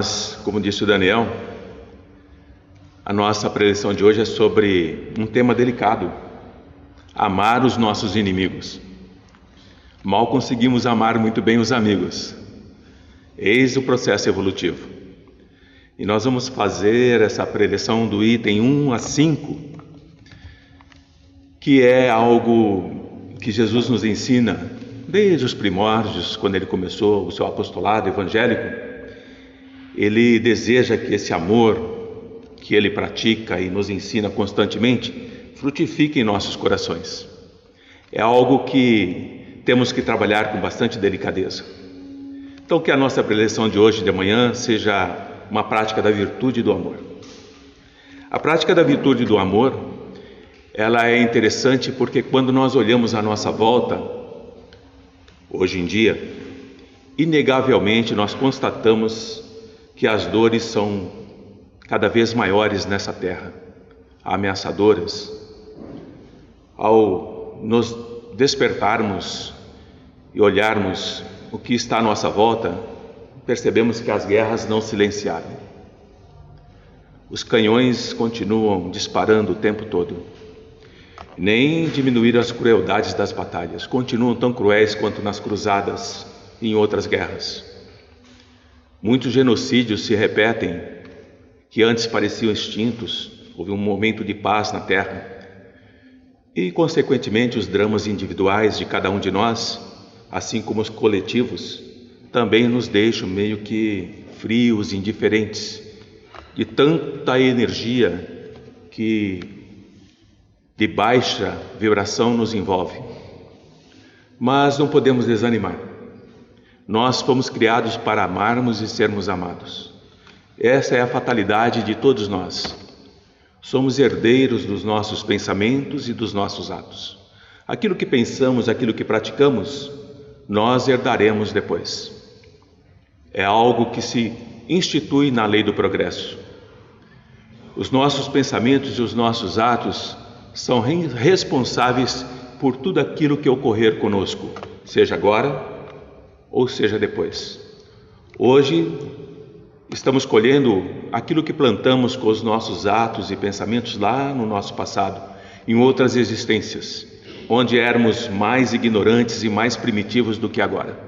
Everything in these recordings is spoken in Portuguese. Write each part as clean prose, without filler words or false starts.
Mas, como disse o Daniel, a nossa preleção de hoje é sobre um tema delicado: amar os nossos inimigos. Mal conseguimos amar muito bem os amigos. Eis o processo evolutivo. E nós vamos fazer essa preleção do item 1 a 5, que é algo que Jesus nos ensina desde os primórdios, quando ele começou o seu apostolado evangélico. Ele deseja que esse amor que ele pratica e nos ensina constantemente frutifique em nossos corações. É algo que temos que trabalhar com bastante delicadeza. Então, que a nossa preleção de hoje de manhã seja uma prática da virtude do amor. A prática da virtude do amor, ela é interessante porque quando nós olhamos à nossa volta, hoje em dia, inegavelmente nós constatamos que as dores são cada vez maiores nessa terra, ameaçadoras. Ao nos despertarmos e olharmos o que está à nossa volta, percebemos que as guerras não silenciaram. Os canhões continuam disparando o tempo todo. Nem diminuíram as crueldades das batalhas, continuam tão cruéis quanto nas cruzadas e em outras guerras. Muitos genocídios se repetem que antes pareciam extintos. Houve um momento de paz na terra e, consequentemente, os dramas individuais de cada um de nós, assim como os coletivos, também nos deixam meio que frios, indiferentes, de tanta energia que de baixa vibração nos envolve. Mas não podemos desanimar. Nós fomos criados para amarmos e sermos amados. Essa é a fatalidade de todos nós. Somos herdeiros dos nossos pensamentos e dos nossos atos. Aquilo que pensamos, aquilo que praticamos, nós herdaremos depois. É algo que se institui na lei do progresso. Os nossos pensamentos e os nossos atos são responsáveis por tudo aquilo que ocorrer conosco, seja agora ou seja depois. Hoje estamos colhendo aquilo que plantamos com os nossos atos e pensamentos lá no nosso passado, em outras existências, onde éramos mais ignorantes e mais primitivos do que agora.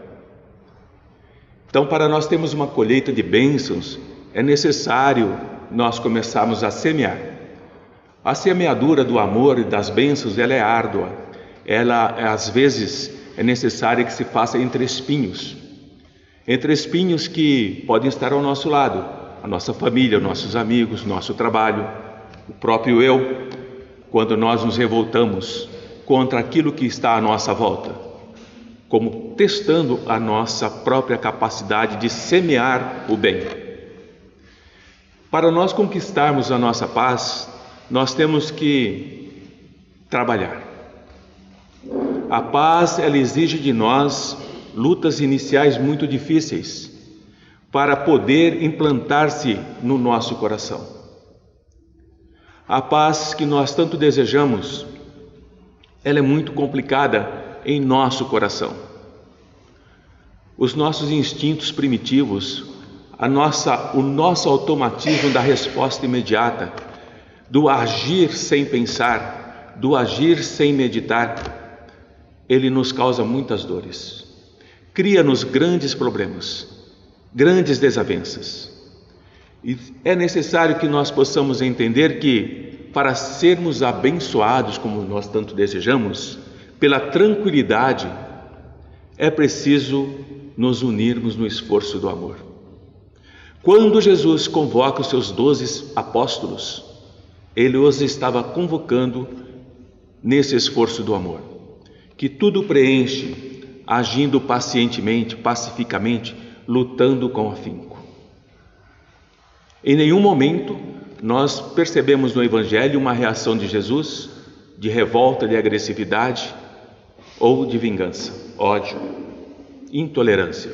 Então, para nós termos uma colheita de bênçãos, é necessário nós começarmos a semear. A semeadura do amor e das bênçãos, ela é árdua. Ela, às vezes, é necessária que se faça entre espinhos que podem estar ao nosso lado, a nossa família, nossos amigos, nosso trabalho, o próprio eu, quando nós nos revoltamos contra aquilo que está à nossa volta, como testando a nossa própria capacidade de semear o bem. Para nós conquistarmos a nossa paz, nós temos que trabalhar. A paz, ela exige de nós lutas iniciais muito difíceis para poder implantar-se no nosso coração. A paz que nós tanto desejamos, ela é muito complicada em nosso coração. Os nossos instintos primitivos, o nosso automatismo da resposta imediata, do agir sem pensar, do agir sem meditar, ele nos causa muitas dores, cria-nos grandes problemas, grandes desavenças. E é necessário que nós possamos entender que, para sermos abençoados como nós tanto desejamos, pela tranquilidade, é preciso nos unirmos no esforço do amor. Quando Jesus convoca os seus 12 apóstolos, ele os estava convocando nesse esforço do amor, que tudo preenche, agindo pacientemente, pacificamente, lutando com afinco. Em nenhum momento nós percebemos no Evangelho uma reação de Jesus de revolta, de agressividade ou de vingança, ódio, intolerância.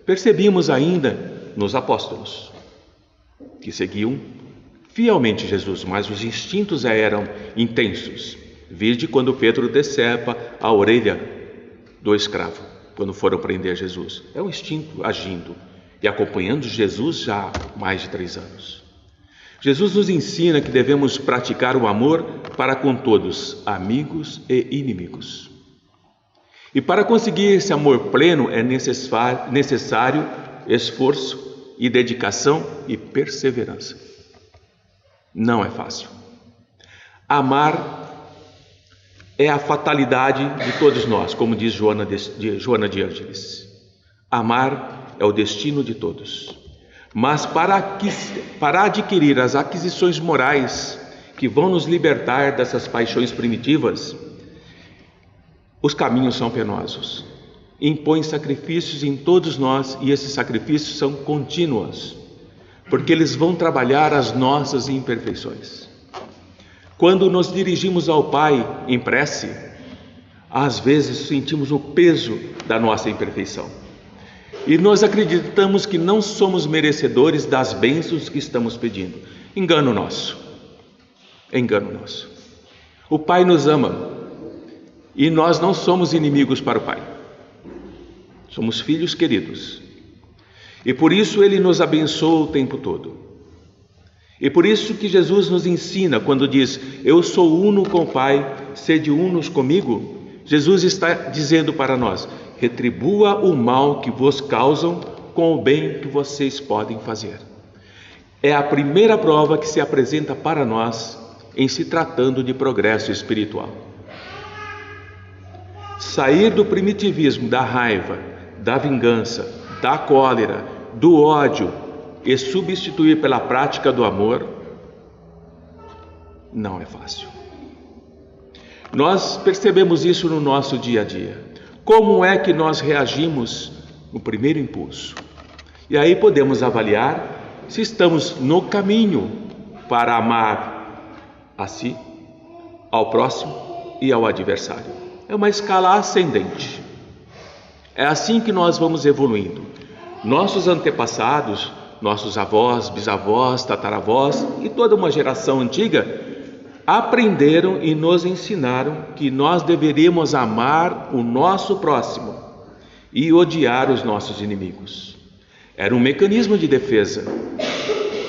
Percebíamos ainda nos apóstolos, que seguiam fielmente Jesus, mas os instintos eram intensos. Vide quando Pedro decepa a orelha do escravo, quando foram prender Jesus. É o instinto agindo. e acompanhando Jesus já há mais de 3 anos. Jesus nos ensina que devemos praticar o amor para com todos, amigos e inimigos. E para conseguir esse amor pleno é necessário esforço e dedicação e perseverança. Não é fácil. Amar é a fatalidade de todos nós, como diz Joana de Ângeles. Amar é o destino de todos. Mas para adquirir as aquisições morais que vão nos libertar dessas paixões primitivas, os caminhos são penosos. Impõem sacrifícios em todos nós e esses sacrifícios são contínuos, porque eles vão trabalhar as nossas imperfeições. Quando nos dirigimos ao Pai em prece, às vezes sentimos o peso da nossa imperfeição. E nós acreditamos que não somos merecedores das bênçãos que estamos pedindo. Engano nosso. Engano nosso. O Pai nos ama e nós não somos inimigos para o Pai. Somos filhos queridos. E por isso Ele nos abençoa o tempo todo. E por isso que Jesus nos ensina quando diz: eu sou uno com o Pai, sede unos comigo. Jesus está dizendo para nós: retribua o mal que vos causam com o bem que vocês podem fazer. É a primeira prova que se apresenta para nós em se tratando de progresso espiritual. Sair do primitivismo, da raiva, da vingança, da cólera, do ódio e substituir pela prática do amor não é fácil. Nós percebemos isso no nosso dia a dia. Como é que nós reagimos no primeiro impulso? E aí podemos avaliar se estamos no caminho para amar a si, ao próximo e ao adversário. É uma escala ascendente. É assim que nós vamos evoluindo. Nossos antepassados, nossos avós, bisavós, tataravós e toda uma geração antiga aprenderam e nos ensinaram que nós deveríamos amar o nosso próximo e odiar os nossos inimigos. Era um mecanismo de defesa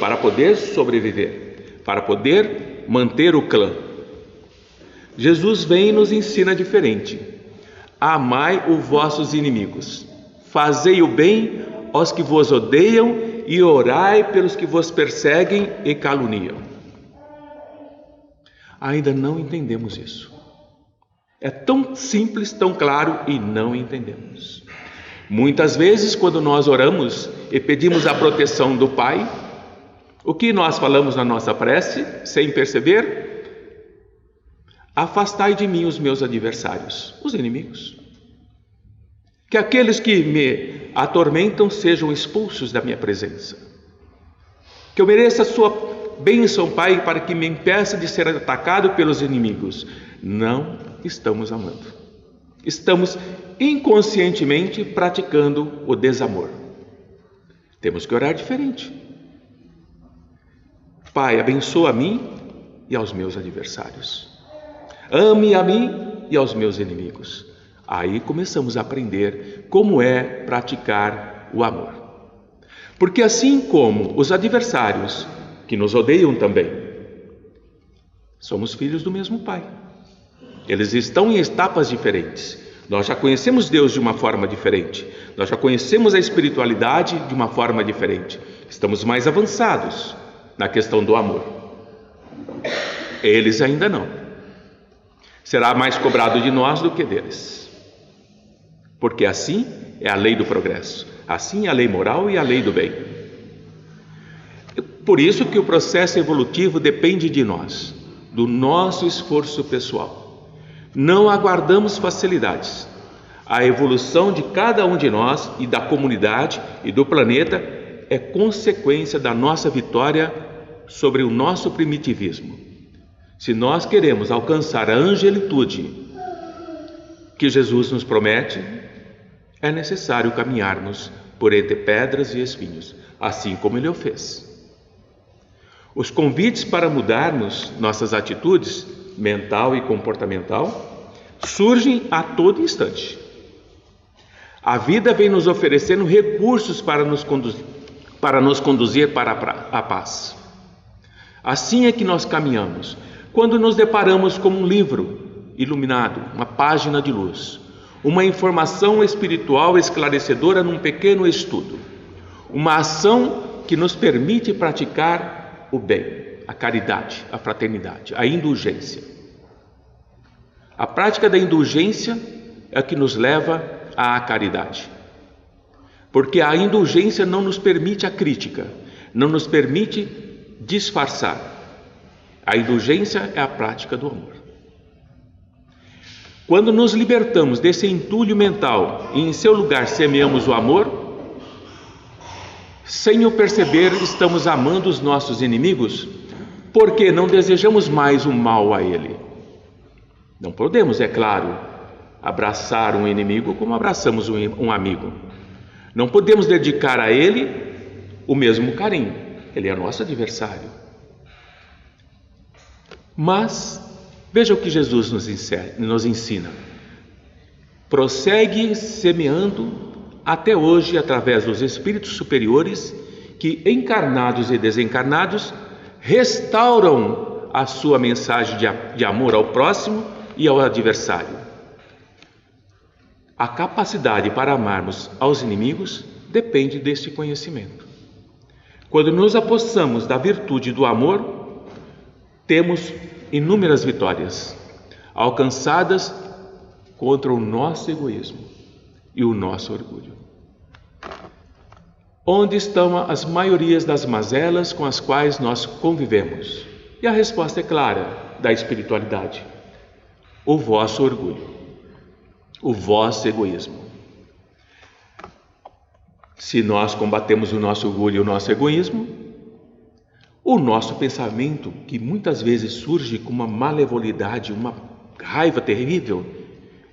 para poder sobreviver, para poder manter o clã. Jesus vem e nos ensina diferente. Amai os vossos inimigos, fazei o bem aos que vos odeiam e orai pelos que vos perseguem e caluniam. Ainda não entendemos isso. É tão simples, tão claro e não entendemos. Muitas vezes, quando nós oramos e pedimos a proteção do Pai, o que nós falamos na nossa prece, sem perceber? Afastai de mim os meus adversários, os inimigos. Que aqueles que me atormentam sejam expulsos da minha presença. Que eu mereça a sua bênção, Pai, para que me impeça de ser atacado pelos inimigos. Não estamos amando. Estamos inconscientemente praticando o desamor. Temos que orar diferente. Pai, abençoa a mim e aos meus adversários. Ame a mim e aos meus inimigos. Aí começamos a aprender como é praticar o amor. Porque assim como os adversários que nos odeiam também, somos filhos do mesmo Pai. Eles estão em etapas diferentes. Nós já conhecemos Deus de uma forma diferente. Nós já conhecemos a espiritualidade de uma forma diferente. Estamos mais avançados na questão do amor. Eles ainda não. Será mais cobrado de nós do que deles. Porque assim é a lei do progresso. Assim é a lei moral e a lei do bem. Por isso que o processo evolutivo depende de nós, do nosso esforço pessoal. Não aguardamos facilidades. A evolução de cada um de nós e da comunidade e do planeta é consequência da nossa vitória sobre o nosso primitivismo. Se nós queremos alcançar a angelitude que Jesus nos promete, é necessário caminharmos por entre pedras e espinhos, assim como Ele o fez. Os convites para mudarmos nossas atitudes, mental e comportamental, surgem a todo instante. A vida vem nos oferecendo recursos para nos conduzir para a paz. Assim é que nós caminhamos. Quando nos deparamos com um livro iluminado, uma página de luz, uma informação espiritual esclarecedora num pequeno estudo, uma ação que nos permite praticar o bem, a caridade, a fraternidade, a indulgência. A prática da indulgência é a que nos leva à caridade, porque a indulgência não nos permite a crítica, não nos permite disfarçar. A indulgência é a prática do amor. Quando nos libertamos desse entulho mental e em seu lugar semeamos o amor, sem o perceber, estamos amando os nossos inimigos, porque não desejamos mais o mal a ele. Não podemos, é claro, abraçar um inimigo como abraçamos um amigo. Não podemos dedicar a ele o mesmo carinho. Ele é nosso adversário. Mas veja o que Jesus nos ensina. Prossegue semeando até hoje através dos espíritos superiores que, encarnados e desencarnados, restauram a sua mensagem de amor ao próximo e ao adversário. A capacidade para amarmos aos inimigos depende deste conhecimento. Quando nos apossamos da virtude do amor, temos inúmeras vitórias alcançadas contra o nosso egoísmo e o nosso orgulho. Onde estão as maiorias das mazelas com as quais nós convivemos? E a resposta é clara, da espiritualidade: o vosso orgulho, o vosso egoísmo. Se nós combatemos o nosso orgulho e o nosso egoísmo, o nosso pensamento, que muitas vezes surge com uma malevolidade, uma raiva terrível,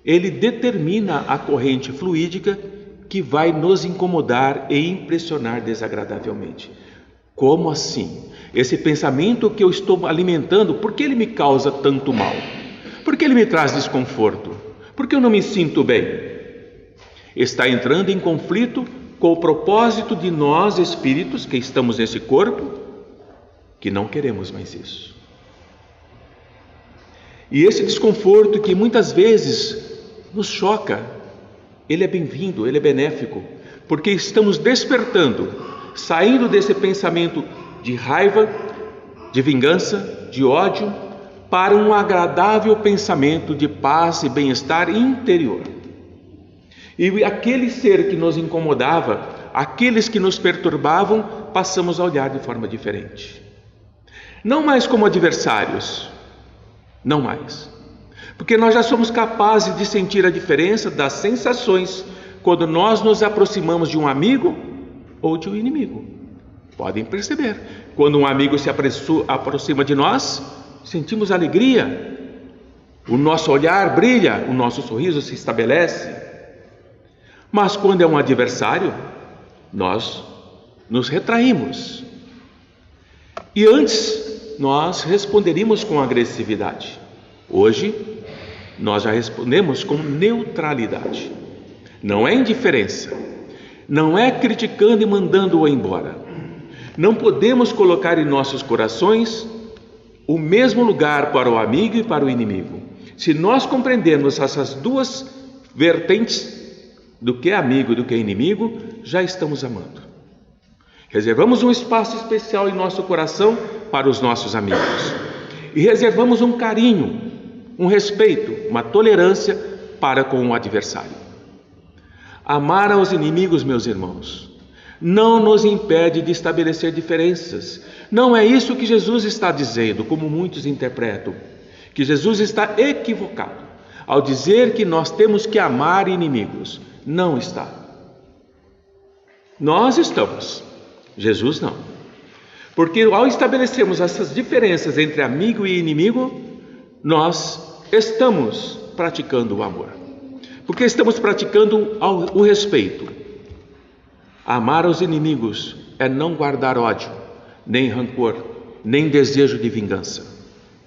ele determina a corrente fluídica que vai nos incomodar e impressionar desagradavelmente. Como assim? Esse pensamento que eu estou alimentando, por que ele me causa tanto mal? Por que ele me traz desconforto? Por que eu não me sinto bem? Está entrando em conflito com o propósito de nós, espíritos, que estamos nesse corpo, que não queremos mais isso. E esse desconforto que muitas vezes nos choca, ele é bem-vindo, ele é benéfico, porque estamos despertando, saindo desse pensamento de raiva, de vingança, de ódio, para um agradável pensamento de paz e bem-estar interior. E aquele ser que nos incomodava, aqueles que nos perturbavam, passamos a olhar de forma diferente. Não mais como adversários, não mais. Porque nós já somos capazes de sentir a diferença das sensações quando nós nos aproximamos de um amigo ou de um inimigo. Podem perceber, quando um amigo se aproxima de nós, sentimos alegria, o nosso olhar brilha, o nosso sorriso se estabelece. Mas quando é um adversário, nós nos retraímos. E antes nós responderíamos com agressividade. Hoje nós já respondemos com neutralidade. Não é indiferença, não é criticando e mandando-o embora. Não podemos colocar em nossos corações o mesmo lugar para o amigo e para o inimigo. Se nós compreendermos essas duas vertentes do que é amigo e do que é inimigo, já estamos amando. Reservamos um espaço especial em nosso coração para os nossos amigos e reservamos um carinho, um respeito, uma tolerância para com o adversário. Amar aos inimigos, meus irmãos, não nos impede de estabelecer diferenças. Não é isso que Jesus está dizendo, como muitos interpretam, que Jesus está equivocado ao dizer que nós temos que amar inimigos. Não está. Nós estamos, Jesus não. Porque ao estabelecermos essas diferenças entre amigo e inimigo, nós estamos praticando o amor. Porque estamos praticando o respeito. Amar aos inimigos é não guardar ódio, nem rancor, nem desejo de vingança.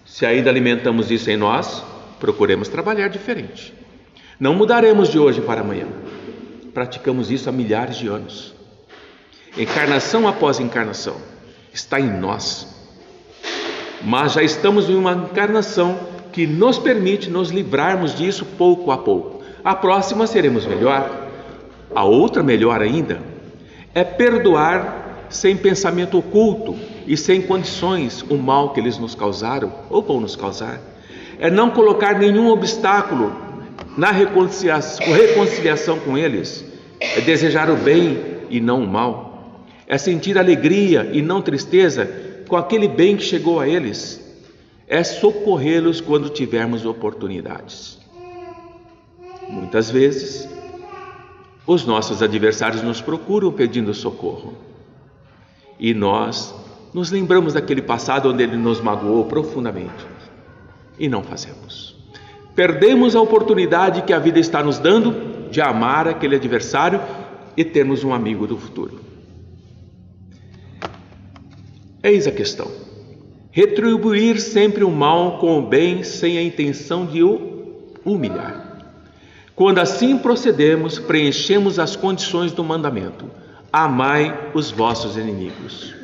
Se ainda alimentamos isso em nós, procuremos trabalhar diferente. Não mudaremos de hoje para amanhã. praticamos isso há milhares de anos. Encarnação após encarnação, está em nós. Mas já estamos em uma encarnação que nos permite nos livrarmos disso pouco a pouco. A próxima seremos melhor. A outra, melhor ainda, é perdoar sem pensamento oculto e sem condições o mal que eles nos causaram ou vão nos causar. É não colocar nenhum obstáculo na reconciliação com eles. É desejar o bem e não o mal. É sentir alegria e não tristeza com aquele bem que chegou a eles. É socorrê-los quando tivermos oportunidades. Muitas vezes, os nossos adversários nos procuram pedindo socorro. E nós nos lembramos daquele passado onde ele nos magoou profundamente. E não fazemos. Perdemos a oportunidade que a vida está nos dando de amar aquele adversário e termos um amigo do futuro. Eis a questão: retribuir sempre o mal com o bem sem a intenção de o humilhar. Quando assim procedemos, preenchemos as condições do mandamento: amai os vossos inimigos.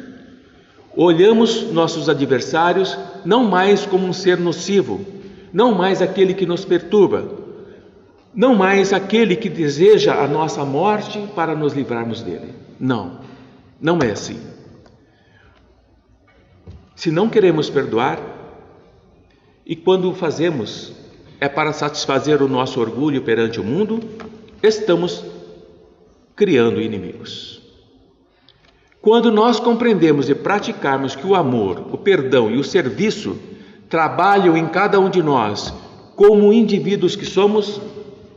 Olhamos nossos adversários não mais como um ser nocivo, não mais aquele que nos perturba, não mais aquele que deseja a nossa morte para nos livrarmos dele. Não, não é assim. Se não queremos perdoar, e quando o fazemos é para satisfazer o nosso orgulho perante o mundo, estamos criando inimigos. Quando nós compreendemos e praticarmos que o amor, o perdão e o serviço trabalham em cada um de nós como indivíduos que somos,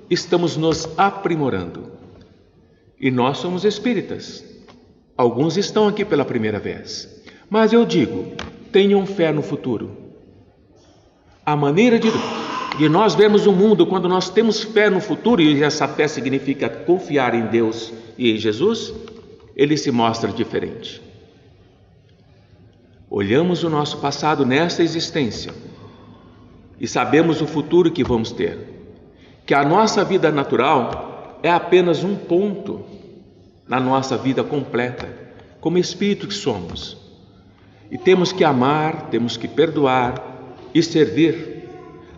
estamos nos aprimorando. E nós somos espíritas. Alguns estão aqui pela primeira vez. Mas eu digo, tenham fé no futuro. A maneira de nós vermos o mundo, quando nós temos fé no futuro, e essa fé significa confiar em Deus e em Jesus, ele se mostra diferente. Olhamos o nosso passado nesta existência e sabemos o futuro que vamos ter, que a nossa vida natural é apenas um ponto na nossa vida completa, como espírito que somos. E temos que amar, temos que perdoar e servir.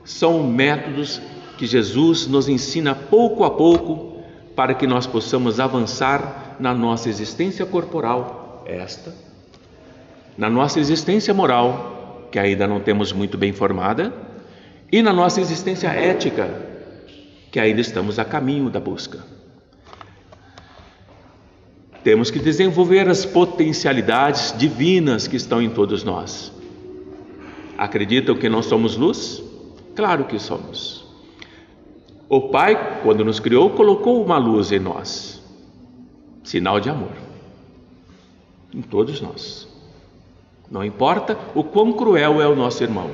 São métodos que Jesus nos ensina pouco a pouco para que nós possamos avançar na nossa existência corporal, na nossa existência moral, que ainda não temos muito bem formada, e na nossa existência ética, que ainda estamos a caminho da busca. Temos que desenvolver as potencialidades divinas que estão em todos nós. Acreditam que não somos luz? Claro que somos. O Pai, quando nos criou, colocou uma luz em nós, sinal de amor, em todos nós. Não importa o quão cruel é o nosso irmão,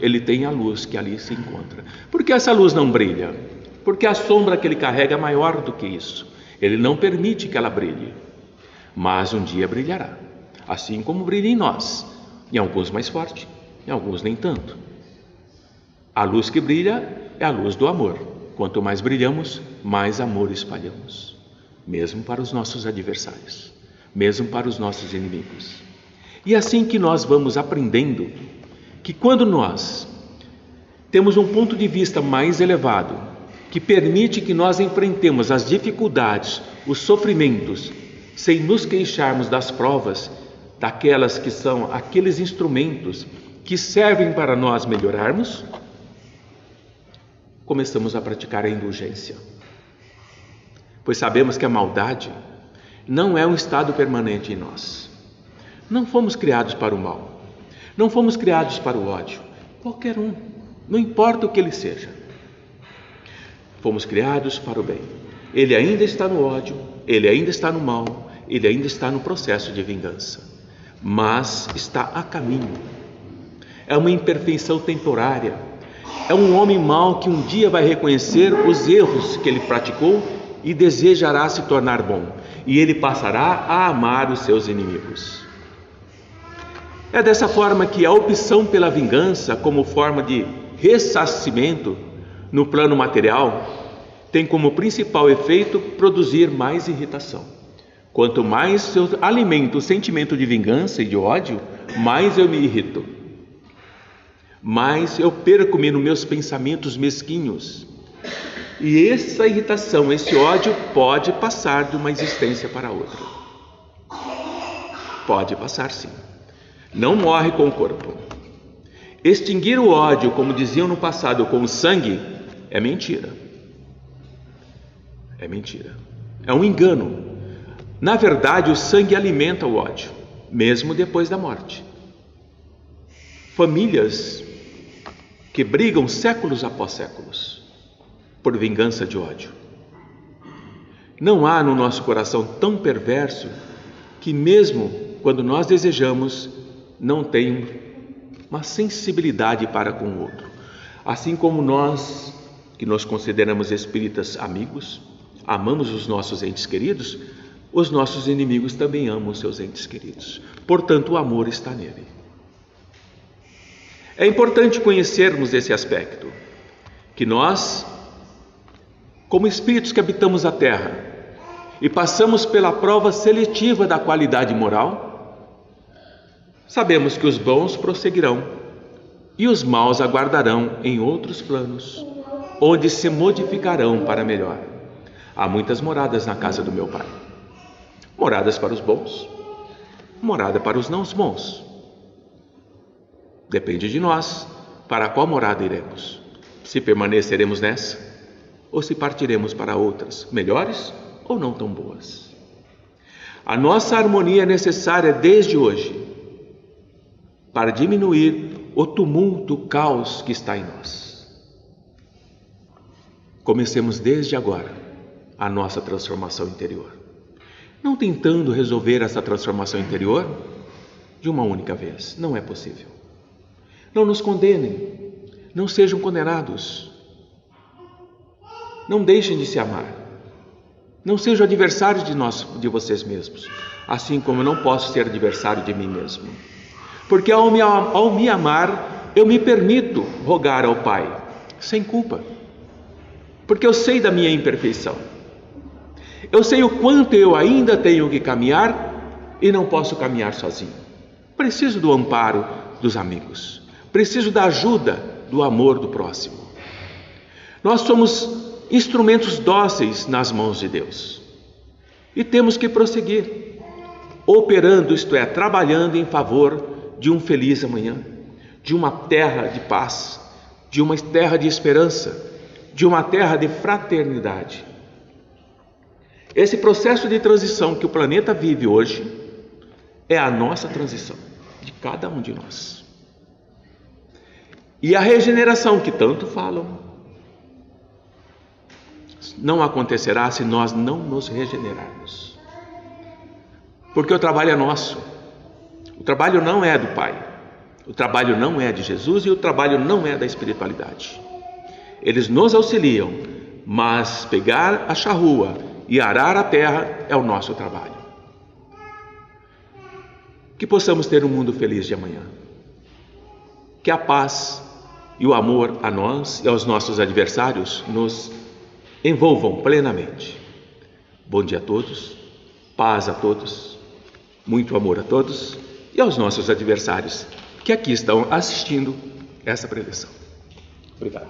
ele tem a luz que ali se encontra. Por que essa luz não brilha? Porque a sombra que ele carrega é maior do que isso. Ele não permite que ela brilhe, mas um dia brilhará, assim como brilha em nós, em alguns mais forte, em alguns nem tanto. A luz que brilha é a luz do amor. Quanto mais brilhamos, mais amor espalhamos, mesmo para os nossos adversários, mesmo para os nossos inimigos. E assim que nós vamos aprendendo que quando nós temos um ponto de vista mais elevado, que permite que nós enfrentemos as dificuldades, os sofrimentos, sem nos queixarmos das provas, daquelas que são aqueles instrumentos que servem para nós melhorarmos, começamos a praticar a indulgência. Pois sabemos que a maldade não é um estado permanente em nós. Não fomos criados para o mal, não fomos criados para o ódio, qualquer um, não importa o que ele seja. Fomos criados para o bem. Ele ainda está no ódio, ele ainda está no mal, ele ainda está no processo de vingança, mas está a caminho. É uma imperfeição temporária. É um homem mau que um dia vai reconhecer os erros que ele praticou e desejará se tornar bom, e ele passará a amar os seus inimigos. É dessa forma que a opção pela vingança como forma de ressarcimento no plano material tem como principal efeito produzir mais irritação. Quanto mais eu alimento o sentimento de vingança e de ódio, mais eu me irrito, mais eu perco-me nos meus pensamentos mesquinhos. E essa irritação, esse ódio pode passar de uma existência para outra. Pode passar, sim. Não morre com o corpo. Extinguir o ódio, como diziam no passado, com o sangue, é mentira. É mentira. É um engano. Na verdade, o sangue alimenta o ódio, mesmo depois da morte. Famílias que brigam séculos após séculos por vingança de ódio. Não há no nosso coração tão perverso que, mesmo quando nós desejamos, não tem uma sensibilidade para com o outro. Assim como nós, que nos consideramos espíritas amigos, amamos os nossos entes queridos, os nossos inimigos também amam os seus entes queridos. Portanto, o amor está nele. É importante conhecermos esse aspecto, que nós, como espíritos que habitamos a Terra e passamos pela prova seletiva da qualidade moral, sabemos que os bons prosseguirão e os maus aguardarão em outros planos, onde se modificarão para melhor. Há muitas moradas na casa do meu Pai. Moradas para os bons, morada para os não bons. Depende de nós para qual morada iremos. Se permaneceremos nessa, ou se partiremos para outras, melhores ou não tão boas. A nossa harmonia é necessária desde hoje, para diminuir o tumulto, o caos que está em nós. Comecemos desde agora a nossa transformação interior. Não tentando resolver essa transformação interior de uma única vez. Não é possível. Não nos condenem. Não sejam condenados. Não deixem de se amar. Não sejam adversários de vocês mesmos. Assim como eu não posso ser adversário de mim mesmo. Porque ao me amar, eu me permito rogar ao Pai, sem culpa. Porque eu sei da minha imperfeição. Eu sei o quanto eu ainda tenho que caminhar e não posso caminhar sozinho. Preciso do amparo dos amigos. Preciso da ajuda, do amor do próximo. Nós somos instrumentos dóceis nas mãos de Deus. E temos que prosseguir, operando, isto é, trabalhando em favor de um feliz amanhã, de uma terra de paz, de uma terra de esperança, de uma terra de fraternidade. Esse processo de transição que o planeta vive hoje é a nossa transição, de cada um de nós. E a regeneração que tanto falam não acontecerá se nós não nos regenerarmos. Porque o trabalho é nosso. O trabalho não é do Pai. O trabalho não é de Jesus e o trabalho não é da espiritualidade. Eles nos auxiliam, mas pegar a charrua e arar a terra é o nosso trabalho. Que possamos ter um mundo feliz de amanhã. Que a paz e o amor a nós e aos nossos adversários nos envolvam plenamente. Bom dia a todos, paz a todos, muito amor a todos e aos nossos adversários que aqui estão assistindo essa preleção. Obrigado.